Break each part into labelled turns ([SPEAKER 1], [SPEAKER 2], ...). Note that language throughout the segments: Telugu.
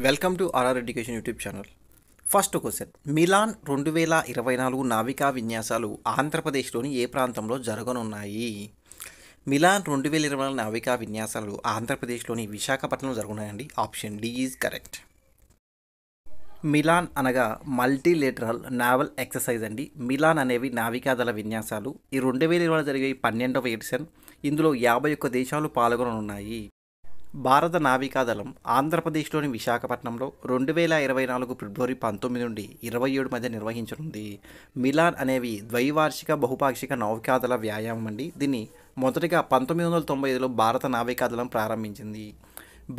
[SPEAKER 1] Welcome to RR education YouTube channel. First question, Milan 2024 నావికా విన్యాసాలు ఆంధ్రప్రదేశ్లోని ఏ ప్రాంతంలో జరగనున్నాయి? మిలాన్ 2024 నావికా విన్యాసాలు ఆంధ్రప్రదేశ్లోని విశాఖపట్నంలో జరుగుతున్నాయండి. Option D is correct. Milan అనగా మల్టీలేటరల్ నావల్ ఎక్సర్సైజ్ అండి. మిలాన్ అనేవి నావికాదళ విన్యాసాలు. ఈ 2024 జరిగే 12వ ఎడిషన్. ఇందులో 51 దేశాలు పాల్గొననున్నాయి. భారత నావికాదళం ఆంధ్రప్రదేశ్లోని విశాఖపట్నంలో 2024 ఫిబ్రవరి 19 నుండి 27 మధ్య నిర్వహించనుంది. మిలాన్ అనేవి ద్వైవార్షిక బహుపాక్షిక నౌకాదళ వ్యాయామం అండి. దీన్ని మొదటిగా 1995లో భారత నావికాదళం ప్రారంభించింది.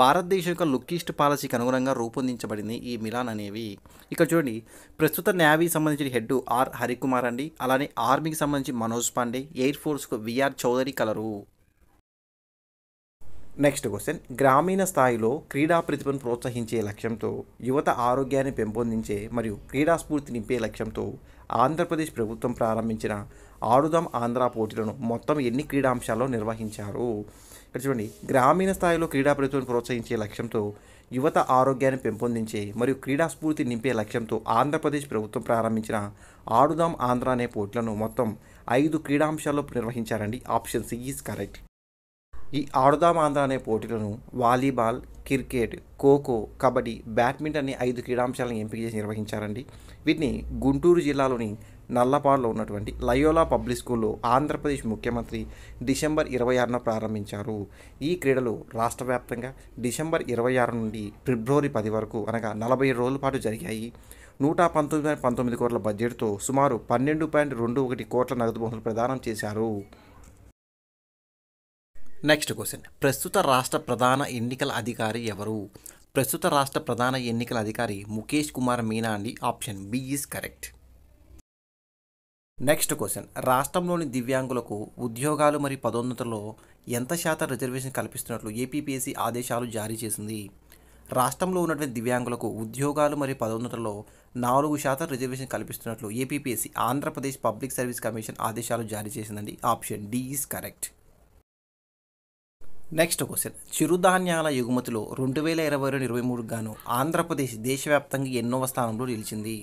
[SPEAKER 1] భారతదేశం యొక్క లుక్ ఈస్ట్ పాలసీకి అనుగుణంగా రూపొందించబడింది ఈ మిలాన్ అనేవి. ఇక్కడ చూడండి, ప్రస్తుత నేవీకి సంబంధించిన హెడ్ ఆర్ హరికుమార్ అండి. అలానే ఆర్మీకి సంబంధించి మనోజ్ పాండే, ఎయిర్ ఫోర్స్కు విఆర్ చౌదరి కలరు. నెక్స్ట్ క్వశ్చన్, గ్రామీణ స్థాయిలో క్రీడా ప్రతిభను ప్రోత్సహించే లక్ష్యంతో, యువత ఆరోగ్యాన్ని పెంపొందించే మరియు క్రీడా స్ఫూర్తి నింపే లక్ష్యంతో ఆంధ్రప్రదేశ్ ప్రభుత్వం ప్రారంభించిన ఆడుదాం ఆంధ్ర పోటీలను మొత్తం ఎన్ని క్రీడాంశాల్లో నిర్వహించారు? ఇక్కడ చూడండి, గ్రామీణ స్థాయిలో క్రీడా ప్రతిభను ప్రోత్సహించే లక్ష్యంతో, యువత ఆరోగ్యాన్ని పెంపొందించే మరియు క్రీడా స్ఫూర్తి నింపే లక్ష్యంతో ఆంధ్రప్రదేశ్ ప్రభుత్వం ప్రారంభించిన ఆడుదాం ఆంధ్ర అనే పోటీలను మొత్తం 5 క్రీడాంశాల్లో నిర్వహించారండి. Option C is correct. ఈ ఆడుదాం ఆంధ్ర అనే పోటీలను volleyball, cricket, kho kho, kabaddi, badminton అనే 5 క్రీడాంశాలను ఎంపిక చేసి నిర్వహించారండి. వీటిని గుంటూరు జిల్లాలోని నల్లపాడులో ఉన్నటువంటి లయోలా పబ్లిక్ స్కూల్లో ఆంధ్రప్రదేశ్ ముఖ్యమంత్రి డిసెంబర్ 26న ప్రారంభించారు. ఈ క్రీడలు రాష్ట్ర వ్యాప్తంగా డిసెంబర్ 26 నుండి ఫిబ్రవరి 10 వరకు అనగా 47 రోజుల పాటు జరిగాయి. 119 కోట్ల బడ్జెట్తో సుమారు 12.21 కోట్ల నగదు బహుమతులు ప్రదానం చేశారు. నెక్స్ట్ క్వశ్చన్, ప్రస్తుత రాష్ట్ర ప్రధాన ఎన్నికల అధికారి ఎవరు? ప్రస్తుత రాష్ట్ర ప్రధాన ఎన్నికల అధికారి ముఖేష్ కుమార్ మీనా అండి. Option B is correct. Next question, రాష్ట్రంలోని దివ్యాంగులకు ఉద్యోగాలు మరియు పదోన్నతుల్లో ఎంత శాతం రిజర్వేషన్ కల్పిస్తున్నట్లు ఏపీపీఎస్సీ ఆదేశాలు జారీ చేసింది? రాష్ట్రంలో ఉన్నటువంటి దివ్యాంగులకు ఉద్యోగాలు మరియు పదోన్నతుల్లో 4% reservation కల్పిస్తున్నట్లు APPSC Andhra Pradesh public service commission ఆదేశాలు జారీ చేసిందండి. Option D is correct. Next question, చిరుధాన్యాల ఎగుమతిలో 2022-23 గాను ఆంధ్రప్రదేశ్ దేశవ్యాప్తంగా ఎన్నవ స్థానంలో నిలిచింది?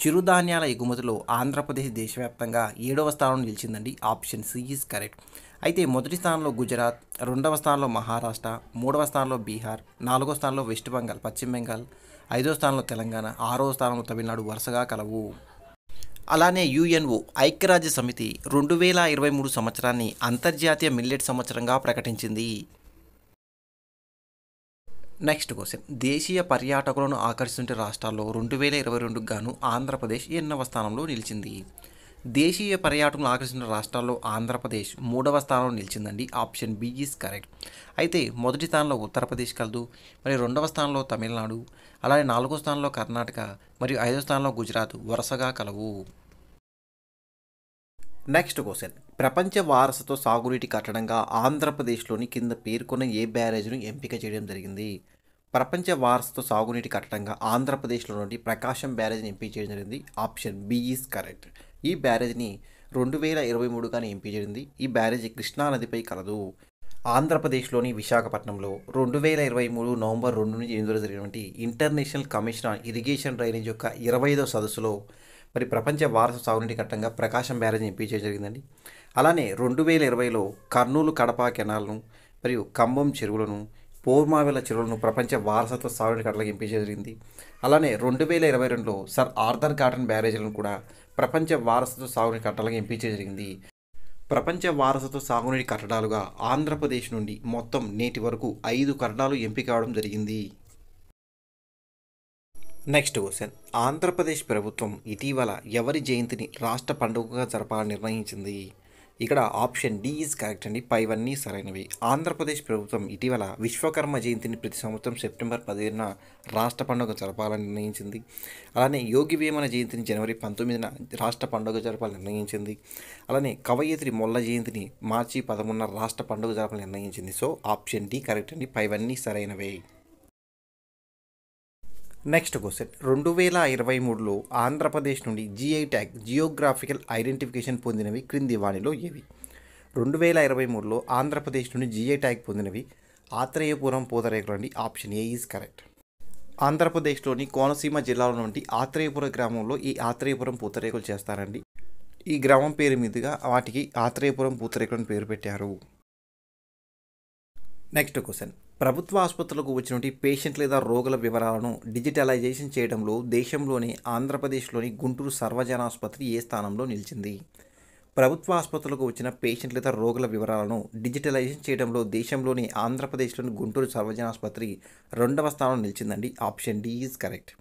[SPEAKER 1] చిరుధాన్యాల ఎగుమతిలో ఆంధ్రప్రదేశ్ దేశవ్యాప్తంగా 7వ స్థానంలో నిలిచిందండి. Option C is correct. అయితే మొదటి స్థానంలో గుజరాత్, 2వ స్థానంలో మహారాష్ట్ర, 3వ స్థానంలో బీహార్, 4వ స్థానంలో వెస్ట్ బెంగాల్ పశ్చిమ బెంగాల్, 5వ స్థానంలో తెలంగాణ, 6వ స్థానంలో తమిళనాడు వరుసగా కలవు. అలానే యుఎన్ఓ ఐక్యరాజ్య సమితి 2023 సంవత్సరాన్ని అంతర్జాతీయ మిల్లెట్ సంవత్సరంగా ప్రకటించింది. నెక్స్ట్ క్వశ్చన్, దేశీయ పర్యాటకులను ఆకర్షించే రాష్ట్రాల్లో 2022 గాను ఆంధ్రప్రదేశ్ ఎన్నవ స్థానంలో నిలిచింది? దేశీయ పర్యాటకులను ఆకర్షించిన రాష్ట్రాల్లో ఆంధ్రప్రదేశ్ 3వ స్థానంలో నిలిచిందండి. Option B is correct. అయితే మొదటి స్థానంలో ఉత్తరప్రదేశ్ కలదు, మరియు 2వ స్థానంలో తమిళనాడు, అలాగే 4వ స్థానంలో కర్ణాటక మరియు 5వ స్థానంలో గుజరాత్ వరుసగా కలవు. నెక్స్ట్ క్వశ్చన్, ప్రపంచ వారసత్వ సాగునీటి కట్టడంగా ఆంధ్రప్రదేశ్లోని కింద పేర్కొన్న ఏ బ్యారేజ్ను ఎంపిక చేయడం జరిగింది? ప్రపంచ వారసత్వ సాగునీటి కట్టడంగా ఆంధ్రప్రదేశ్లో నుండి ప్రకాశం బ్యారేజ్ని ఎంపిక చేయడం జరిగింది. Option B is correct. ఈ బ్యారేజ్ని 2023 గాని ఎంపిక చేయడింది. ఈ బ్యారేజ్ కృష్ణా నదిపై కలదు. ఆంధ్రప్రదేశ్లోని విశాఖపట్నంలో 2023 నవంబర్ 2 నుంచి 8 జరిగినటువంటి international commission on irrigation drainage యొక్క 25వ సదస్సులో మరి ప్రపంచ వారసత్వ సాగునీటి కట్టంగా ప్రకాశం బ్యారేజ్ని ఎంపిక చేయడం జరిగిందండి. అలానే 2020లో కర్నూలు కడప కెనాల్ను మరియు కంబం చెరువులను, పోర్మావెల చెరువులను ప్రపంచ వారసత్వ సాగునీటి కట్టలకు ఎంపిక చేయడం జరిగింది. అలానే 2022లో సర్ ఆర్థర్ కాటన్ బ్యారేజ్లను కూడా ప్రపంచ వారసత్వ సాగునీటి కట్టలకు ఎంపిక చేయడం జరిగింది. ప్రపంచ వారసత్వ సాగునీటి కట్టడాలుగా ఆంధ్రప్రదేశ్ నుండి మొత్తం నేటి వరకు 5 కట్టడాలు ఎంపిక కావడం జరిగింది. నెక్స్ట్ క్వశ్చన్, ఆంధ్రప్రదేశ్ ప్రభుత్వం ఇటీవల ఎవరి జయంతిని రాష్ట్ర పండుగగా జరపాలని నిర్ణయించింది? ఇక్కడ ఆప్షన్ డి ఈజ్ కరెక్ట్ అండి. పైవన్నీ సరైనవి. ఆంధ్రప్రదేశ్ ప్రభుత్వం ఇటీవల విశ్వకర్మ జయంతిని ప్రతి సంవత్సరం సెప్టెంబర్ 15న రాష్ట్ర పండుగ జరపాలని నిర్ణయించింది. అలానే యోగి వేమన జయంతిని జనవరి 19న రాష్ట్ర పండుగ జరపాలని నిర్ణయించింది. అలానే కవయిత్రి మొల్ల జయంతిని మార్చి 13న రాష్ట్ర పండుగ జరపాలని నిర్ణయించింది. సో ఆప్షన్ డి కరెక్ట్ అండి. పైవన్నీ సరైనవే. నెక్స్ట్ క్వశ్చన్, 2023లో ఆంధ్రప్రదేశ్ నుండి జిఐ ట్యాగ్ జియోగ్రాఫికల్ ఐడెంటిఫికేషన్ పొందినవి క్రింది వాణిలో ఏవి? 2023లో ఆంధ్రప్రదేశ్ నుండి జిఐ ట్యాగ్ పొందినవి ఆత్రేయపురం పూతరేకులు అండి. Option A is correct. ఆంధ్రప్రదేశ్లోని కోనసీమ జిల్లాలో నుండి ఆత్రేయపురం గ్రామంలో ఈ ఆత్రేయపురం పూతరేకులు చేస్తారండి. ఈ గ్రామం పేరు మీదుగా వాటికి ఆత్రేయపురం పూతరేకులు అని పేరు పెట్టారు. Next question. ప్రభుత్వ ఆసుపత్రులకు వచ్చినటువంటి పేషెంట్ లేదా రోగుల వివరాలను డిజిటలైజేషన్ చేయడంలో దేశంలోని ఆంధ్రప్రదేశ్లోని గుంటూరు సర్వజన ఆసుపత్రి ఏ స్థానంలో నిలిచింది? ప్రభుత్వ ఆసుపత్రులకు వచ్చిన పేషెంట్ లేదా రోగుల వివరాలను డిజిటలైజేషన్ చేయడంలో దేశంలోని ఆంధ్రప్రదేశ్లోని గుంటూరు సర్వజన ఆసుపత్రి 2వ స్థానంలో నిలిచిందండి. Option D is correct.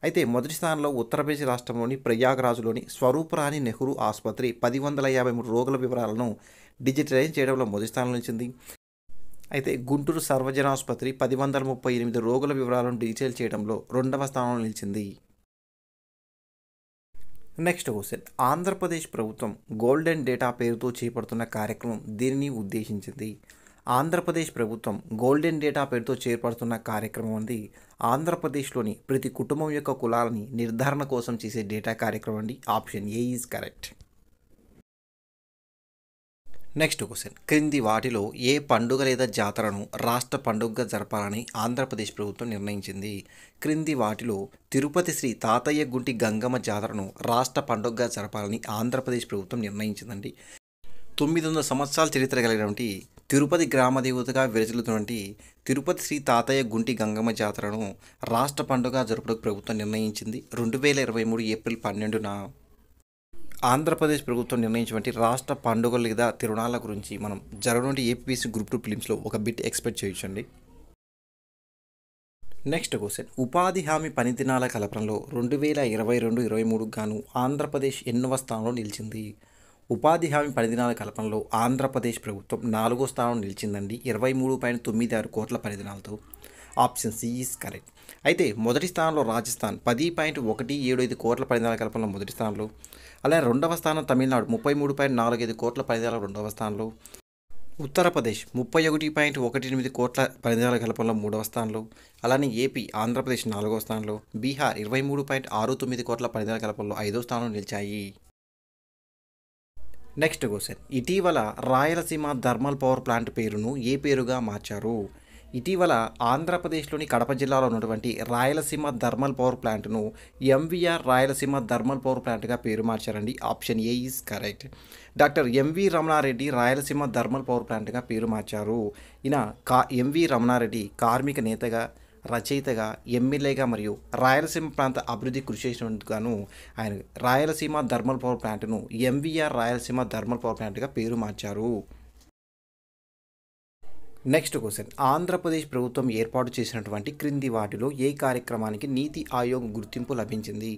[SPEAKER 1] అయితే మొదటి స్థానంలో ఉత్తరప్రదేశ్ రాష్ట్రంలోని ప్రయాగ్రాజ్లోని స్వరూపరాణి నెహ్రూ ఆసుపత్రి 1053 రోగుల వివరాలను డిజిటలైజ్ చేయడంలో మొదటి స్థానంలో నిలిచింది. అయితే గుంటూరు సర్వజన ఆసుపత్రి 1038 రోగుల వివరాలను డిజిటల్ చేయడంలో 2వ స్థానంలో నిలిచింది. Next question. ఆంధ్రప్రదేశ్ ప్రభుత్వం గోల్డెన్ డేటా పేరుతో చేపడుతున్న కార్యక్రమం దీనిని ఉద్దేశించింది? ఆంధ్రప్రదేశ్ ప్రభుత్వం గోల్డెన్ డేటా పేరుతో చేపడుతున్న కార్యక్రమం అంది ఆంధ్రప్రదేశ్లోని ప్రతి కుటుంబం యొక్క కులాలని నిర్ధారణ కోసం చేసే డేటా కార్యక్రమం అండి. Option A is correct. Next question. క్రింది వాటిలో ఏ పండుగ లేదా జాతరను రాష్ట్ర పండుగగా జరపాలని ఆంధ్రప్రదేశ్ ప్రభుత్వం నిర్ణయించింది? క్రింది వాటిలో తిరుపతి శ్రీ తాతయ్య గుంటి గంగమ్మ జాతరను రాష్ట్ర పండుగగా జరపాలని ఆంధ్రప్రదేశ్ ప్రభుత్వం నిర్ణయించిందండి. 900 సంవత్సరాల చరిత్ర కలిగినటువంటి తిరుపతి గ్రామదేవతగా విరచిల్లుతున్నటువంటి తిరుపతి శ్రీ తాతయ్య గుంటి గంగమ్మ జాతరను రాష్ట్ర పండుగగా జరుపుటకు ప్రభుత్వం నిర్ణయించింది. 2023 ఏప్రిల్ 12న ఆంధ్రప్రదేశ్ ప్రభుత్వం నిర్ణయించినటువంటి రాష్ట్ర పండుగలు లేదా తిరునాళ్ళ గురించి మనం జరగనుండి ఏపీఎస్సీ గ్రూప్ 2 ప్రిలిమ్స్లో ఒక బిట్ ఎక్స్పెక్ట్ చేయొచ్చండి. Next question. ఉపాధి హామీ పని దినాల కల్పనలో 2022-23 గాను ఆంధ్రప్రదేశ్ ఎన్నవ స్థానంలో నిలిచింది? ఉపాధి హామీ పని దినాల కల్పనలో ఆంధ్రప్రదేశ్ ప్రభుత్వం 4వ స్థానంలో నిలిచిందండి. 23.96 కోట్ల పని దినాలతో. Option C is correct. అయితే మొదటి స్థానంలో రాజస్థాన్ 10.175 కోట్ల పని దినాల కల్పనలో మొదటి స్థానంలో. అలాగే 2వ స్థానం తమిళనాడు 33.45 కోట్ల పని దినాల 2వ స్థానంలో. ఉత్తరప్రదేశ్ 31.18 కోట్ల పని దినాల కల్పనలో 3వ స్థానంలో. అలానే ఏపీ ఆంధ్రప్రదేశ్ 4వ స్థానంలో. బీహార్ 23.69 కోట్ల పని దినాల కల్పనలో 5వ స్థానంలో నిలిచాయి. Next question. ఇటీవల రాయలసీమ థర్మల్ పవర్ ప్లాంట్ పేరును ఏ పేరుగా మార్చారు? ఇటీవల ఆంధ్రప్రదేశ్లోని కడప జిల్లాలో ఉన్నటువంటి రాయలసీమ థర్మల్ పవర్ ప్లాంట్ను ఎంవీఆర్ రాయలసీమ థర్మల్ పవర్ ప్లాంట్గా పేరు మార్చారండి. Option A is correct. Doctor MV Ramanareddy Rayalaseema thermal power ప్లాంట్గా పేరు మార్చారు. ఈయన ఎంవి రమణారెడ్డి కార్మిక నేతగా, రచయితగా, ఎమ్మెల్యేగా మరియు రాయలసీమ ప్రాంత అభివృద్ధి కృషి చేసినందుకు గాను ఆయన రాయలసీమ థర్మల్ పవర్ ప్లాంట్ను ఎంవీఆర్ రాయలసీమ థర్మల్ పవర్ ప్లాంట్గా పేరు మార్చారు. Next question. ఆంధ్రప్రదేశ్ ప్రభుత్వం ఏర్పాటు చేసినటువంటి క్రింది వాటిలో ఏ కార్యక్రమానికి నీతి ఆయోగ్ గుర్తింపు లభించింది?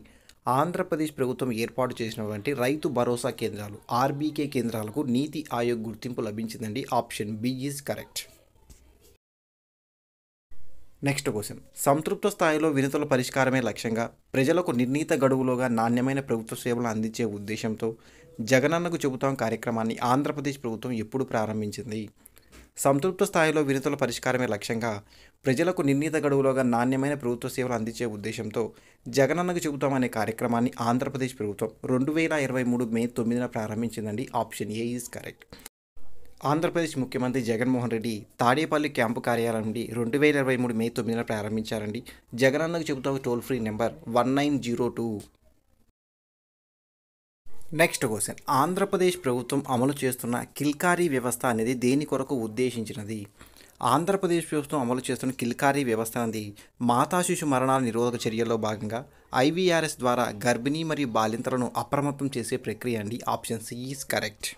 [SPEAKER 1] ఆంధ్రప్రదేశ్ ప్రభుత్వం ఏర్పాటు చేసినటువంటి రైతు భరోసా కేంద్రాలు ఆర్బీకే కేంద్రాలకు నీతి ఆయోగ్ గుర్తింపు లభించిందండి. Option B is correct. Next question. సంతృప్త స్థాయిలో వినతుల పరిష్కారమే లక్ష్యంగా ప్రజలకు నిర్ణీత గడువులోగా నాణ్యమైన ప్రభుత్వ సేవలను అందించే ఉద్దేశంతో జగనన్నకు చెబుతాం కార్యక్రమాన్ని ఆంధ్రప్రదేశ్ ప్రభుత్వం ఎప్పుడు ప్రారంభించింది? సంతృప్త స్థాయిలో వినతుల పరిష్కారమే లక్ష్యంగా ప్రజలకు నిర్ణీత గడువులోగా నాణ్యమైన ప్రభుత్వ సేవలు అందించే ఉద్దేశంతో జగనన్నకు చెబుతామనే కార్యక్రమాన్ని ఆంధ్రప్రదేశ్ ప్రభుత్వం 2023 మే 9న ప్రారంభించిందండి. Option A is correct. Andhra Pradesh ముఖ్యమంత్రి జగన్మోహన్ రెడ్డి తాడేపల్లి క్యాంపు కార్యాలయం నుండి 2023 మే 9న ప్రారంభించారండి. జగనన్నకు చెబుతాం toll free number 1902. Next question. Andhra Pradesh ప్రభుత్వం అమలు చేస్తున్న కిల్కారీ వ్యవస్థ అనేది దేని కొరకు ఉద్దేశించినది? ఆంధ్రప్రదేశ్ ప్రభుత్వం అమలు చేస్తున్న కిల్కారీ వ్యవస్థ అనేది మాతా శిశు మరణాల నిరోధక చర్యల్లో భాగంగా ఐవీఆర్ఎస్ ద్వారా గర్భిణీ మరియు బాలింతలను అప్రమత్తం చేసే ప్రక్రియ అండి. Option C is correct.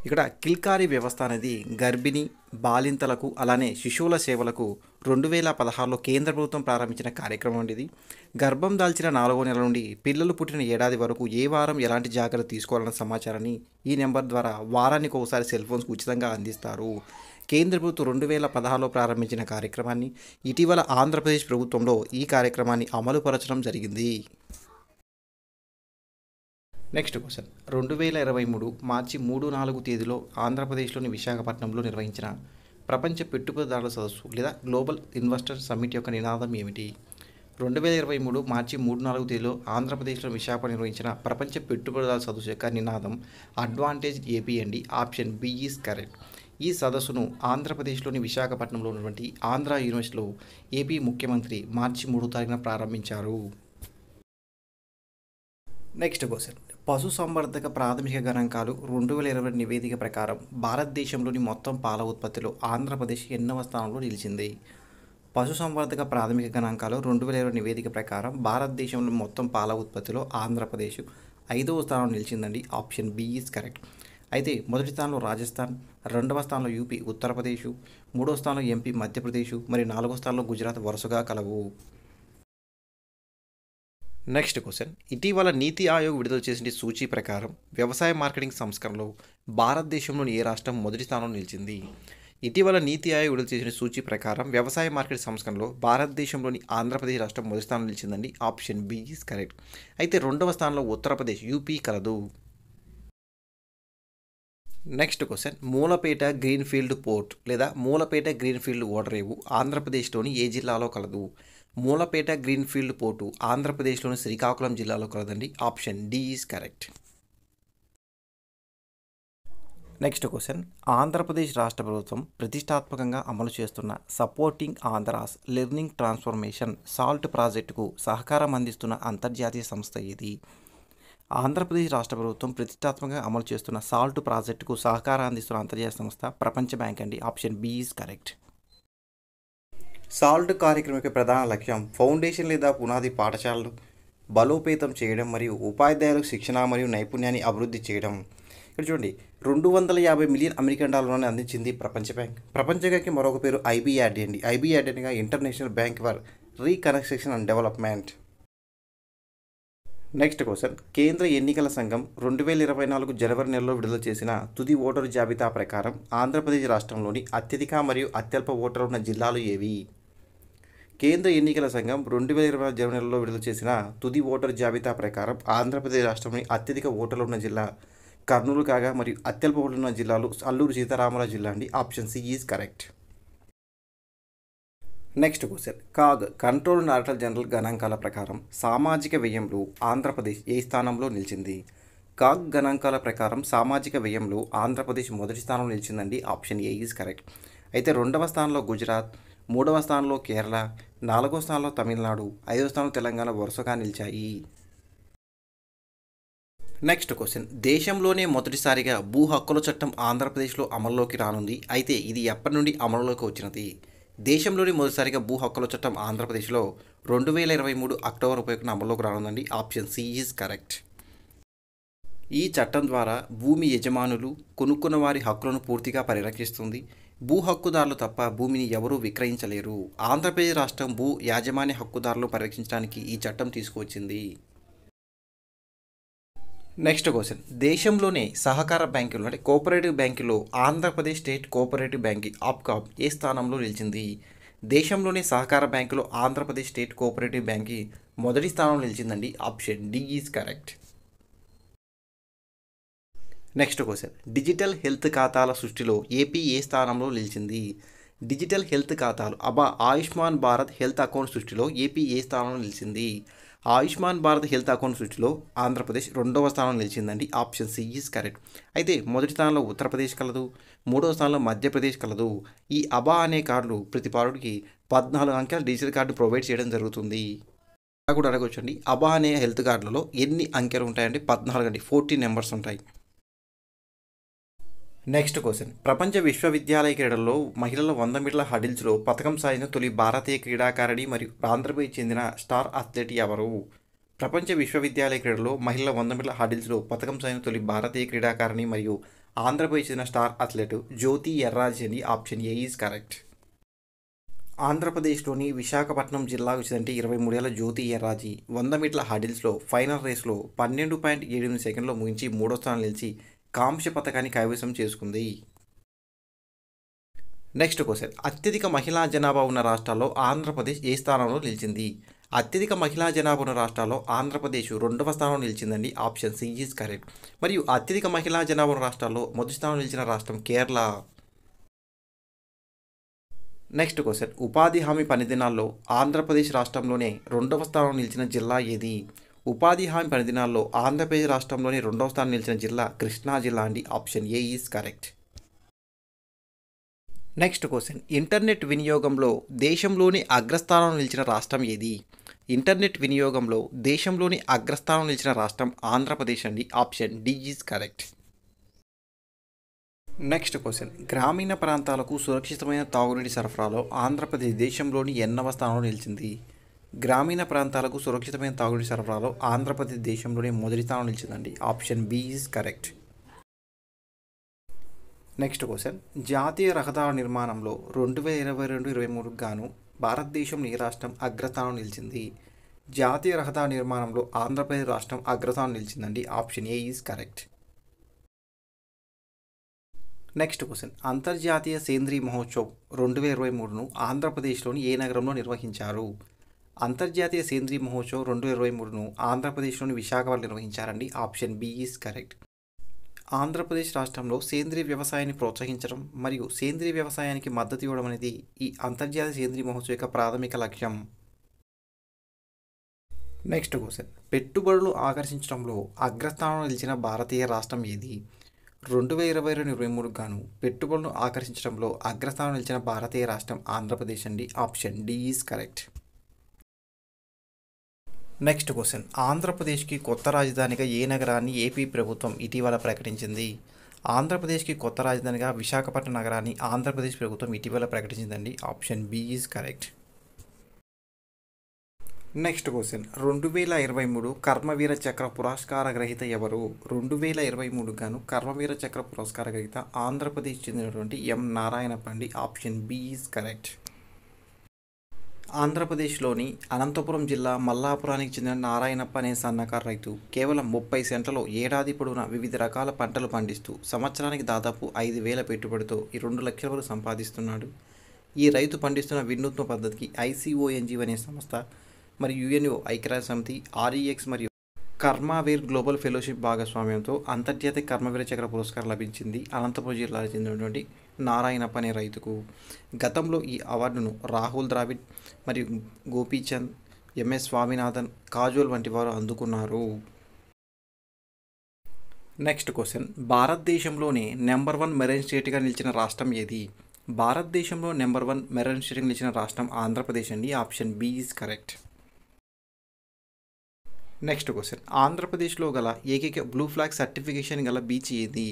[SPEAKER 1] ఇక్కడ కిల్కారీ వ్యవస్థ అనేది గర్భిణీ, బాలింతలకు అలానే శిశువుల సేవలకు 2016లో కేంద్ర ప్రభుత్వం ప్రారంభించిన కార్యక్రమం అండి ఇది. గర్భం దాల్చిన 4వ నెల నుండి పిల్లలు పుట్టిన ఏడాది వరకు ఏ వారం ఎలాంటి జాగ్రత్త తీసుకోవాలన్న సమాచారాన్ని ఈ నెంబర్ ద్వారా వారానికి ఒకసారి సెల్ ఫోన్స్కి ఉచితంగా అందిస్తారు. కేంద్ర ప్రభుత్వం 2016లో ప్రారంభించిన కార్యక్రమాన్ని ఇటీవల ఆంధ్రప్రదేశ్ ప్రభుత్వంలో ఈ కార్యక్రమాన్ని అమలుపరచడం జరిగింది. Next question. 2023 మార్చి 3-4 తేదీలో ఆంధ్రప్రదేశ్లోని విశాఖపట్నంలో నిర్వహించిన ప్రపంచ పెట్టుబడిదారుల సదస్సు లేదా గ్లోబల్ ఇన్వెస్టర్ సమ్మిట్ యొక్క నినాదం ఏమిటి? 2023 మార్చి 3-4 తేదీలో ఆంధ్రప్రదేశ్లో విశాఖపట్నం నిర్వహించిన ప్రపంచ పెట్టుబడిదారుల సదస్సు యొక్క నినాదం అడ్వాంటేజ్ ఏపీ అండి. Option B is correct. ఈ సదస్సును ఆంధ్రప్రదేశ్లోని విశాఖపట్నంలో ఉన్నటువంటి ఆంధ్ర యూనివర్సిటీలో ఏపీ ముఖ్యమంత్రి మార్చి 3వ తారీఖున ప్రారంభించారు. Next question. పశుసంవర్ధక ప్రాథమిక గణాంకాలు 2020 నివేదిక ప్రకారం భారతదేశంలోని మొత్తం పాల ఉత్పత్తిలో ఆంధ్రప్రదేశ్ ఎన్నవ స్థానంలో నిలిచింది? పశుసంవర్ధక ప్రాథమిక గణాంకాలు 2020 నివేదిక ప్రకారం భారతదేశంలో మొత్తం పాల ఉత్పత్తిలో ఆంధ్రప్రదేశ్ 5వ స్థానంలో నిలిచిందండి. Option B is correct. అయితే మొదటి స్థానంలో రాజస్థాన్, రెండవ స్థానంలో యూపీ ఉత్తరప్రదేశ్, మూడవ స్థానంలో ఎంపీ మధ్యప్రదేశ్ మరియు నాలుగవ స్థానంలో గుజరాత్ వరుసగా కలవు. Next question. ఇటీవల నీతి ఆయోగ్ విడుదల చేసిన సూచీ ప్రకారం వ్యవసాయ మార్కెటింగ్ సంస్కరణలో భారతదేశంలోని ఏ రాష్ట్రం మొదటి స్థానంలో నిలిచింది? ఇటీవల నీతి ఆయోగ్ విడుదల చేసిన సూచీ ప్రకారం వ్యవసాయ మార్కెట్ సంస్కరణలో భారతదేశంలోని ఆంధ్రప్రదేశ్ రాష్ట్రం మొదటి స్థానంలో నిలిచిందండి. Option B is correct. అయితే రెండవ స్థానంలో ఉత్తరప్రదేశ్, యూపీ కలదు. Next question. Mulapeta greenfield port లేదా మూలపేట గ్రీన్ఫీల్డ్ ఓడరేవు ఆంధ్రప్రదేశ్లోని ఏ జిల్లాలో కలదు? మూలపేట గ్రీన్ఫీల్డ్ పోర్టు ఆంధ్రప్రదేశ్లోని శ్రీకాకుళం జిల్లాలో కలదండి. Option D is correct. Next question. Andhra Pradesh రాష్ట్ర ప్రభుత్వం ప్రతిష్టాత్మకంగా అమలు చేస్తున్న supporting Andhra's learning transformation salt ప్రాజెక్టుకు సహకారం అందిస్తున్న అంతర్జాతీయ సంస్థ ఏది? ఆంధ్రప్రదేశ్ రాష్ట్ర ప్రభుత్వం ప్రతిష్టాత్మకంగా అమలు చేస్తున్న సాల్ట్ ప్రాజెక్టుకు సహకారం అందిస్తున్న అంతర్జాతీయ సంస్థ ప్రపంచ బ్యాంక్ అండి. Option B is correct. SALT కార్యక్రమం యొక్క ప్రధాన లక్ష్యం ఫౌండేషన్ లేదా పునాది పాఠశాలలు బలోపేతం చేయడం మరియు ఉపాధ్యాయులకు శిక్షణ మరియు నైపుణ్యాన్ని అభివృద్ధి చేయడం. ఇక్కడ చూడండి, 250 మిలియన్ అమెరికన్ డాలర్లను అందించింది ప్రపంచ బ్యాంక్. ప్రపంచ బ్యాంక్కి మరొక పేరు ఐబీఆర్డీ అండి. ఐబీఆర్డీ అనగా international bank for reconstruction and development. Next question. కేంద్ర ఎన్నికల సంఘం 2024 జనవరి నెలలో విడుదల చేసిన తుది ఓటరు జాబితా ప్రకారం ఆంధ్రప్రదేశ్ రాష్ట్రంలోని అత్యధిక మరియు అత్యల్ప ఓటర్లు ఉన్న జిల్లాలు ఏవి? కేంద్ర ఎన్నికల సంఘం 2024 జనవరి నెలలో విడుదల చేసిన తుది ఓటరు జాబితా ప్రకారం ఆంధ్రప్రదేశ్ రాష్ట్రంలోని అత్యధిక ఓటర్లు ఉన్న జిల్లా కర్నూలు కాగా మరియు అత్యల్ప ఓటర్లు ఉన్న జిల్లాలు అల్లూరు సీతారామరాజు జిల్లా అండి. Option C is correct. Next question. CAG control director general గణాంకాల ప్రకారం సామాజిక వ్యయంలో ఆంధ్రప్రదేశ్ ఏ స్థానంలో నిలిచింది? కాగ్ గణాంకాల ప్రకారం సామాజిక వ్యయంలో ఆంధ్రప్రదేశ్ మొదటి స్థానంలో నిలిచిందండి. Option A is correct. అయితే రెండవ స్థానంలో గుజరాత్, మూడవ స్థానంలో కేరళ, నాలుగవ స్థానంలో తమిళనాడు, ఐదవ స్థానంలో తెలంగాణ వరుసగా నిలిచాయి. Next question. దేశంలోనే మొదటిసారిగా భూ హక్కుల చట్టం ఆంధ్రప్రదేశ్లో అమల్లోకి రానుంది. అయితే ఇది ఎప్పటి నుండి అమలులోకి వచ్చినది? దేశంలోని మొదటిసారిగా భూ హక్కుల చట్టం ఆంధ్రప్రదేశ్లో 2023 అక్టోబర్ 31 అమల్లోకి రానుందండి. Option C is correct. ఈ చట్టం ద్వారా భూమి యజమానులు కొనుక్కున్న వారి హక్కులను పూర్తిగా పరిరక్షిస్తుంది. భూ హక్కుదారులు తప్ప భూమిని ఎవరూ విక్రయించలేరు. ఆంధ్రప్రదేశ్ రాష్ట్రం భూ యాజమాన్య హక్కుదారులను పరిరక్షించడానికి ఈ చట్టం తీసుకువచ్చింది. Next question. దేశంలోనే సహకార బ్యాంకులు అంటే కోఆపరేటివ్ బ్యాంకులో Andhra Pradesh state cooperative bank APCOB ఏ స్థానంలో నిలిచింది? దేశంలోనే సహకార బ్యాంకులో ఆంధ్రప్రదేశ్ స్టేట్ కోఆపరేటివ్ బ్యాంక్ మొదటి స్థానంలో నిలిచిందండి. Option D is correct. Next question. Digital health ఖాతాల సృష్టిలో ఏపీ ఏ స్థానంలో నిలిచింది? డిజిటల్ హెల్త్ ఖాతాలు ఆయుష్మాన్ భారత్ హెల్త్ అకౌంట్ సృష్టిలో ఏపీ ఏ స్థానంలో నిలిచింది? ఆయుష్మాన్ భారత్ హెల్త్ అకౌంట్ సృష్టిలో ఆంధ్రప్రదేశ్ రెండవ స్థానంలో నిలిచిందండి. Option C is correct. అయితే మొదటి స్థానంలో ఉత్తరప్రదేశ్ కలదు, మూడవ స్థానంలో మధ్యప్రదేశ్ కలదు. ఈ అబా అనే కార్డులు ప్రతి పౌరుడికి 14 అంకెల డిజిటల్ కార్డు ప్రొవైడ్ చేయడం జరుగుతుంది. కూడా అడగొచ్చండి, అబా అనే హెల్త్ కార్డులలో ఎన్ని అంకెలు ఉంటాయండి? 14 అండి. 14 నెంబర్స్ ఉంటాయి. Next question. ప్రపంచ విశ్వవిద్యాలయ క్రీడల్లో మహిళల 100 మీటర్ల హడిల్స్లో పథకం సాధించిన తొలి భారతీయ క్రీడాకారిణి మరియు ఆంధ్రప్రదేశ్ చెందిన స్టార్ అథ్లెట్ ఎవరు? ప్రపంచ విశ్వవిద్యాలయ క్రీడల్లో మహిళల 100 మీటర్ల హడిల్స్లో పథకం సాధించిన తొలి భారతీయ క్రీడాకారిణి మరియు ఆంధ్రప్రదేశ్ చెందిన స్టార్ అథ్లెట్ జ్యోతి ఎర్రాజీ అని. Option A is correct. ఆంధ్రప్రదేశ్లోని విశాఖపట్నం జిల్లాకు చెందిన 23 ఏళ్ల జ్యోతి ఎర్రాజీ 100 మీటర్ల హడిల్స్లో ఫైనల్ రేస్లో 12.78 సెకండ్లో ముగించి మూడో స్థానం నిలిచి కాంస్య పథకాన్ని కైవసం చేసుకుంది. Next question. అత్యధిక మహిళా జనాభా ఉన్న రాష్ట్రాల్లో ఆంధ్రప్రదేశ్ ఏ స్థానంలో నిలిచింది? అత్యధిక మహిళా జనాభా ఉన్న రాష్ట్రాల్లో ఆంధ్రప్రదేశ్ రెండవ స్థానంలో నిలిచిందండి. Option C is correct. మరియు అత్యధిక మహిళా జనాభా ఉన్న రాష్ట్రాల్లో మొదటి స్థానంలో నిలిచిన రాష్ట్రం కేరళ. Next question. ఉపాధి హామీ పని దినాల్లో ఆంధ్రప్రదేశ్ రాష్ట్రంలోనే రెండవ స్థానంలో నిలిచిన జిల్లా ఏది? ఉపాధి హామీ పని దినాల్లో ఆంధ్రప్రదేశ్ రాష్ట్రంలోని రెండవ స్థానం నిలిచిన జిల్లా కృష్ణా జిల్లా అండి. Option A is correct. Next question, internet వినియోగంలో దేశంలోని అగ్రస్థానంలో నిలిచిన రాష్ట్రం ఏది? ఇంటర్నెట్ వినియోగంలో దేశంలోని అగ్రస్థానంలో నిలిచిన రాష్ట్రం ఆంధ్రప్రదేశ్ అండి. Option D is correct. Next question, గ్రామీణ ప్రాంతాలకు సురక్షితమైన తాగునీటి సరఫరాలో ఆంధ్రప్రదేశ్ దేశంలోని ఎన్నవ స్థానంలో నిలిచింది? గ్రామీణ ప్రాంతాలకు సురక్షితమైన తాగునీటి సరఫరాలో ఆంధ్రప్రదేశ్ దేశంలోని మొదటి స్థానంలో నిలిచిందండి. Option B is correct. Next question, జాతీయ రహదారుల నిర్మాణంలో 2022-23 గాను భారతదేశంలో ఏ రాష్ట్రం అగ్రస్థానంలో నిలిచింది? జాతీయ రహదారుల నిర్మాణంలో ఆంధ్రప్రదేశ్ రాష్ట్రం అగ్రస్థానంలో నిలిచిందండి. Option A is correct. Next question, అంతర్జాతీయ సేంద్రీయ మహోత్సవ్ 2023ను ఆంధ్రప్రదేశ్లోని ఏ నగరంలో నిర్వహించారు? అంతర్జాతీయ సేంద్రీయ మహోత్సవ్ 2023ను ఆంధ్రప్రదేశ్లోని Visakhapatnam నిర్వహించారండి. Option B is correct. Andhra Pradesh రాష్ట్రంలో సేంద్రీయ వ్యవసాయాన్ని ప్రోత్సహించడం మరియు సేంద్రీయ వ్యవసాయానికి మద్దతు ఇవ్వడం అనేది ఈ అంతర్జాతీయ సేంద్రీయ మహోత్సవం యొక్క ప్రాథమిక లక్ష్యం. నెక్స్ట్ క్వశ్చన్, పెట్టుబడులు ఆకర్షించడంలో అగ్రస్థానంలో నిలిచిన భారతీయ రాష్ట్రం ఏది? 2022-23 గాను పెట్టుబడులను ఆకర్షించడంలో అగ్రస్థానంలో నిలిచిన భారతీయ రాష్ట్రం ఆంధ్రప్రదేశ్ అండి. Option D is correct. Next question, ఆంధ్రప్రదేశ్కి కొత్త రాజధానిగా ఏ నగరాన్ని ఏపీ ప్రభుత్వం ఇటీవల ప్రకటించింది? ఆంధ్రప్రదేశ్కి కొత్త రాజధానిగా విశాఖపట్నం నగరాన్ని ఆంధ్రప్రదేశ్ ప్రభుత్వం ఇటీవల ప్రకటించిందండి. Option B is correct. Next question, 2023 కర్మవీర చక్ర పురస్కార గ్రహీత ఎవరు? 2023 గాను కర్మవీర చక్ర పురస్కార గ్రహీత ఆంధ్రప్రదేశ్ చెందినటువంటి ఎం నారాయణప్ప అండి. Option B is correct. ఆంధ్రప్రదేశ్లోని అనంతపురం జిల్లా మల్లాపురానికి చెందిన నారాయణప్ప అనే సన్నకారు రైతు కేవలం 30 సెంట్లలో ఏడాది పొడవునా వివిధ రకాల పంటలు పండిస్తూ సంవత్సరానికి దాదాపు 5,000 పెట్టుబడితో 2 లక్షల వరకు సంపాదిస్తున్నాడు. ఈ రైతు పండిస్తున్న వినూత్న పద్ధతికి ICONG అనే సంస్థ మరియు UNO ఐక్యరాజ్య సమితి, REX మరియు కర్మవీర్ గ్లోబల్ ఫెలోషిప్ భాగస్వామ్యంతో అంతర్జాతీయ కర్మవీర చక్ర పురస్కారం లభించింది అనంతపురం జిల్లాకు చెందినటువంటి నారాయణప్ప అనే రైతుకు. గతంలో ఈ అవార్డును రాహుల్ ద్రావిడ్ మరియు గోపీచంద్, MS స్వామినాథన్, కాజోల్ వంటి వారు అందుకున్నారు. నెక్స్ట్ క్వశ్చన్, భారతదేశంలోనే నెంబర్ 1 మెరైన్ స్టేట్గా నిలిచిన రాష్ట్రం ఏది? భారతదేశంలో నెంబర్ 1 మెరైన్ స్టేట్గా నిలిచిన రాష్ట్రం ఆంధ్రప్రదేశ్ అండి. Option B is correct. Next question, ఆంధ్రప్రదేశ్లో గల ఏకైక బ్లూ ఫ్లాగ్ సర్టిఫికేషన్ గల బీచ్ ఏది?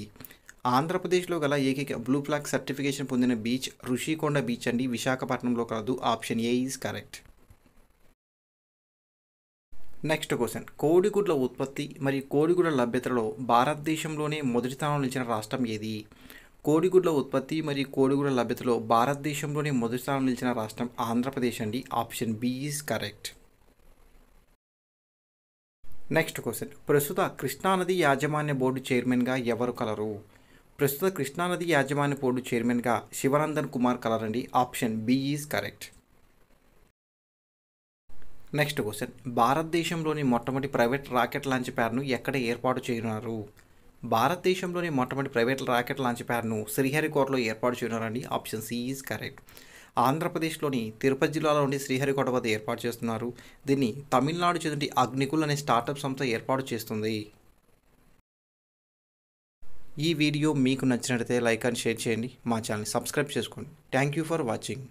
[SPEAKER 1] ఆంధ్రప్రదేశ్లో గల ఏకైక బ్లూ ఫ్లాగ్ సర్టిఫికేషన్ పొందిన బీచ్ ఋషికొండ బీచ్ అండి. విశాఖపట్నంలో కాదు. Option A is correct. Next question, కోడిగుడ్ల ఉత్పత్తి మరియు కోడిగుడ్ల లభ్యతలో భారతదేశంలోనే మొదటి స్థానంలో నిలిచిన రాష్ట్రం ఏది? కోడిగుడ్ల ఉత్పత్తి మరియు కోడిగుడ్ల లభ్యతలో భారతదేశంలోనే మొదటి స్థానంలో నిలిచిన రాష్ట్రం ఆంధ్రప్రదేశ్ అండి. Option B is correct. Next question, ప్రస్తుత కృష్ణానది యాజమాన్య బోర్డు చైర్మన్గా ఎవరు కలరు? ప్రస్తుత కృష్ణానది యాజమాన్య బోర్డు చైర్మన్గా శివనందన్ కుమార్ కలరండి. Option B is correct. Next question, భారతదేశంలోని మొట్టమొదటి ప్రైవేట్ రాకెట్ లాంచ్ ప్యాడ్ను ఎక్కడ ఏర్పాటు చేయనున్నారు? భారతదేశంలోని మొట్టమొదటి ప్రైవేట్ రాకెట్ లాంచ్ ప్యాడ్ను శ్రీహరికోటలో ఏర్పాటు చేయనున్నారండి. Option C is correct. ఆంధ్రప్రదేశ్లోని తిరుపతి జిల్లాలో ఉండి శ్రీహరికోట వద్ద ఏర్పాటు చేస్తున్నారు. దీన్ని తమిళనాడు చెందిన అగ్నికుల్ అనే స్టార్టప్ సంస్థ ఏర్పాటు చేస్తుంది. ఈ వీడియో మీకు నచ్చినట్లయితే లైక్ అండ్ షేర్ చేయండి. మా ఛానల్ని సబ్స్క్రైబ్ చేసుకోండి. Thank you for watching.